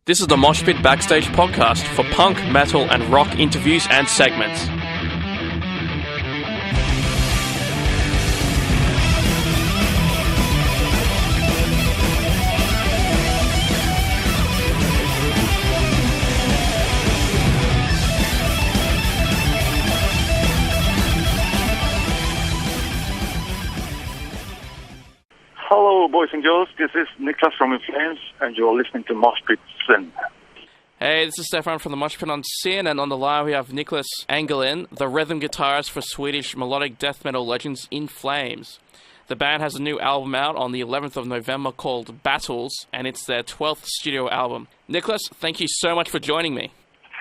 This is the Moshpit Backstage podcast for punk, metal, and rock interviews and segments. Hello, boys and girls. This is Niclas from Inflames, and you're listening to Moshpit. Hey, this is Stefan from the Moshpit on Sin, and on the line we have Niclas Engelin, the rhythm guitarist for Swedish melodic death metal legends In Flames. The band has a new album out on the 11th of November called Battles, and it's their 12th studio album. Niclas, thank you so much for joining me.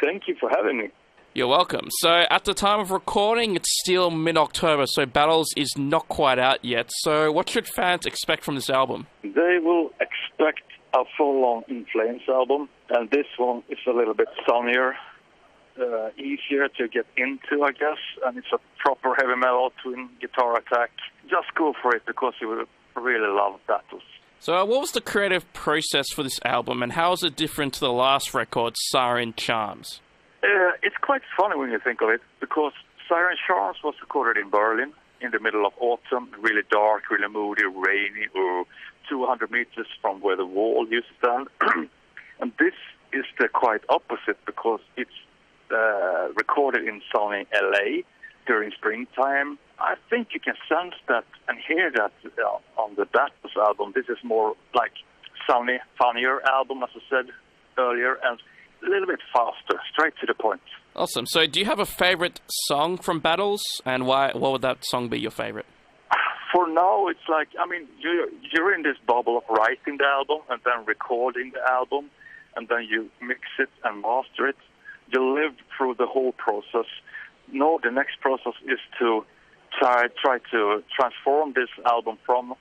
Thank you for having me. You're welcome. So, at the time of recording, it's still mid-October, so Battles is not quite out yet. So, what should fans expect from this album? They will expect a full-on In Flames album, and this one is a little bit sunnier, easier to get into, I guess, and it's a proper heavy metal twin guitar attack. Just go for it, because you will really love Battles. So, what was the creative process for this album, and how is it different to the last record, Siren Charms? It's quite funny when you think of it, because Siren Charms was recorded in Berlin in the middle of autumn, really dark, really moody, rainy, 200 meters from where the wall used to stand. And this is the quite opposite, because it's recorded in sunny LA during springtime. I think you can sense that and hear that on the Battles album. This is more like sunny, funnier album, as I said earlier, and a little bit faster, straight to the point. Awesome. So do you have a favorite song from Battles, and why? What would that song be your favorite? For now, it's like, I mean, you're in this bubble of writing the album and then recording the album, and then you mix it and master it. You live through the whole process. No, the next process is to try to transform this album from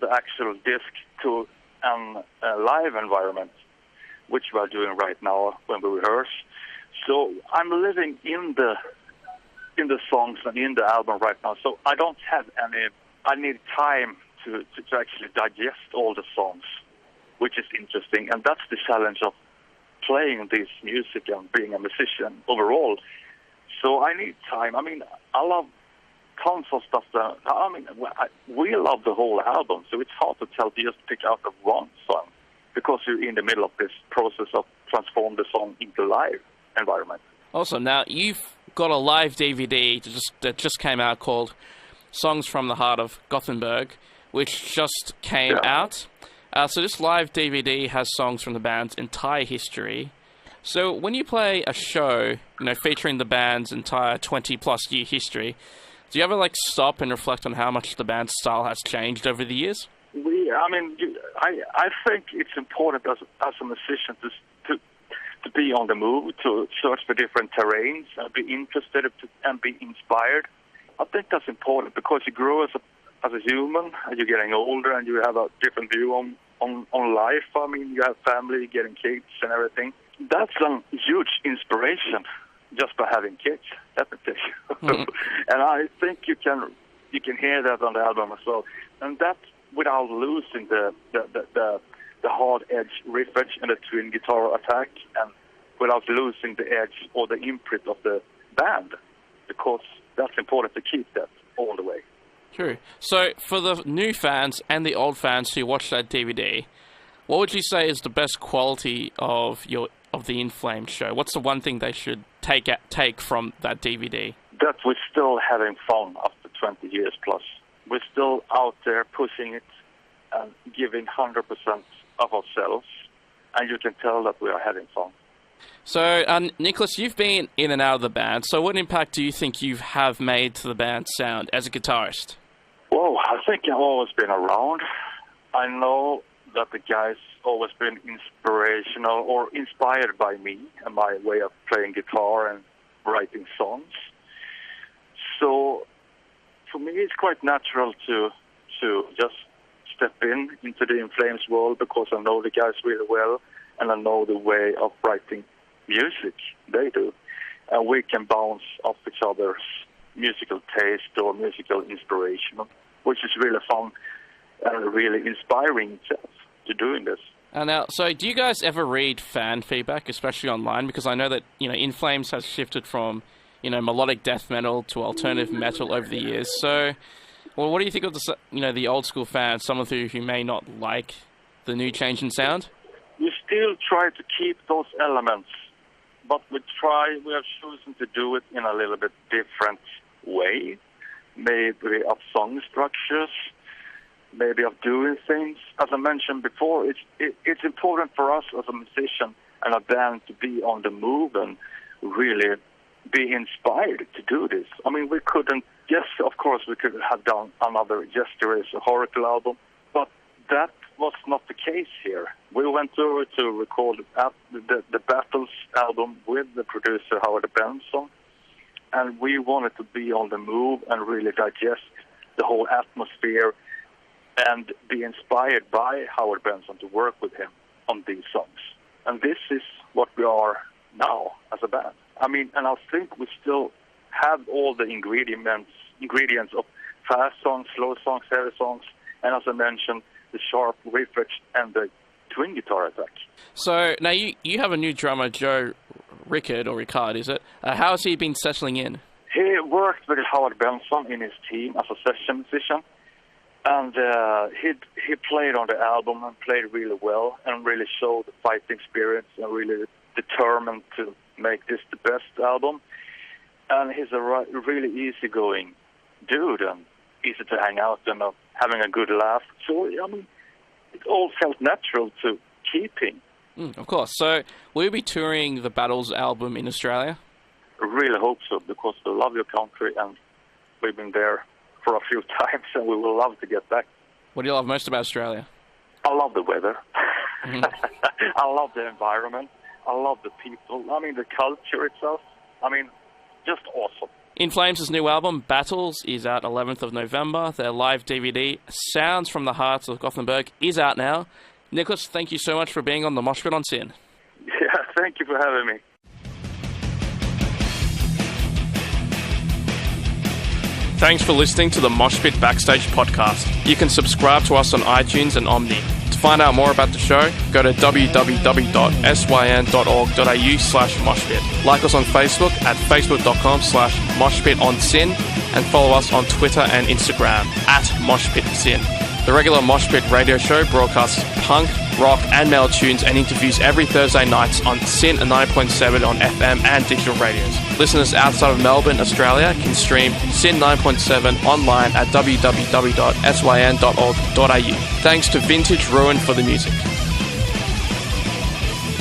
the actual disc to a live environment, which we are doing right now when we rehearse. So I'm living in the songs and in the album right now. So I don't have any. I need time to actually digest all the songs, which is interesting, and that's the challenge of playing this music and being a musician overall. So I need time. I mean, I love tons of stuff. We love the whole album, so it's hard to tell just pick out of one song, because you're in the middle of this process of transform the song into live environment. Awesome. Now, you've got a live DVD that just came out called Songs from the Heart of Gothenburg, which just came out. So this live DVD has songs from the band's entire history. So when you play a show, featuring the band's entire 20-plus year history, do you ever stop and reflect on how much the band's style has changed over the years? I think it's important as a musician to be on the move, to search for different terrains, and be interested and be inspired. I think that's important, because you grow as a human, and you're getting older, and you have a different view on life. I mean, you have family, getting kids, and everything. That's a huge inspiration just by having kids, definitely. Mm-hmm. And I think you can hear that on the album as well, and that without losing the hard edge riffage and the twin guitar attack, and without losing the edge or the imprint of the band, because that's important to keep that all the way. True. So for the new fans and the old fans who watch that DVD, what would you say is the best quality of the In Flames show? What's the one thing they should take from that DVD? That we're still having fun after 20 years plus. We're still out there pushing it and giving 100% of ourselves, and you can tell that we are having fun. So, Niclas, you've been in and out of the band, so what impact do you think you have made to the band's sound as a guitarist? Well, I think I've always been around. I know that the guys always been inspirational or inspired by me and my way of playing guitar and writing songs. So for me, it's quite natural to just step into the In Flames world, because I know the guys really well, and I know the way of writing music they do. And we can bounce off each other's musical taste or musical inspiration, which is really fun and really inspiring itself to doing this. Now, so do you guys ever read fan feedback, especially online? Because I know that, In Flames has shifted from, melodic death metal to alternative metal over the years. So, well, what do you think of the old school fans, some of who may not like the new change in sound? We still try to keep those elements, but we have chosen to do it in a little bit different way, maybe of song structures, maybe of doing things. As I mentioned before, it's important for us as a musician and a band to be on the move and really be inspired to do this. I mean, we couldn't, yes, of course, we could have done another Yesterday's Oracle album, but that was not the case here. We went over to record the Battles album with the producer Howard Benson, and we wanted to be on the move and really digest the whole atmosphere and be inspired by Howard Benson to work with him on these songs. And this is what we are now as a band. I mean, and I think we still have all the ingredients of fast songs, slow songs, heavy songs, and as I mentioned, the sharp riffage and the twin guitar attack. So now you have a new drummer, Joe Ricard, is it? How has he been settling in? He worked with Howard Benson in his team as a session musician, and he played on the album and played really well and really showed the fighting spirit and really determined to make this the best album. And he's a really easygoing dude and easy to hang out and having a good laugh. So, I mean, it all felt natural to keep him. Of course. So, will you be touring the Battles album in Australia? I really hope so, because we love your country and we've been there for a few times and we will love to get back. What do you love most about Australia? I love the weather. I love the environment. I love the people. I mean, the culture itself. I mean, just awesome. In Flames' new album, Battles, is out 11th of November. Their live DVD, Sounds from the Hearts of Gothenburg, is out now. Niclas, thank you so much for being on the Moshpit on Sin. Yeah, thank you for having me. Thanks for listening to the Moshpit Backstage podcast. You can subscribe to us on iTunes and Omni. To find out more about the show, go to www.syn.org.au/moshpit. Like us on Facebook at facebook.com/moshpitonsin and follow us on Twitter and Instagram at moshpitsin. The regular Moshpit radio show broadcasts punk, rock and metal tunes and interviews every Thursday nights on Sin 9.7 on FM and digital radios. Listeners outside of Melbourne, Australia can stream Sin 9.7 online at www.syn.org.au. Thanks to Vintage Ruin for the music.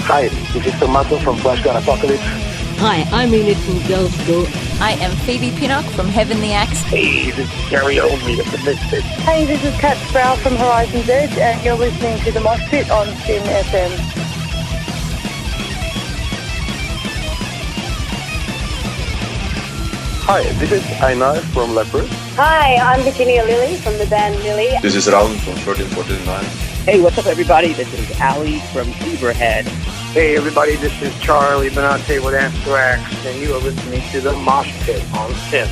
Hi, this is Tomato from Flash Gun Apocalypse. Hi, I'm Enid from Girls School. I am Phoebe Pinnock from Heavenly Axe. Hey, this is Gary Oldmead of the Misfits. Hey, this is Kat Sproul from Horizon's Edge, and you're listening to the Moshpit on Sin FM. Hi, this is Einar from Leopard. Hi, I'm Virginia Lilly from the band Lily. This is Raul from 1349. Hey, what's up, everybody? This is Ali from Zebrahead. Hey, everybody, this is Charlie Benante with Anthrax, and you are listening to the Moshpit on Sin.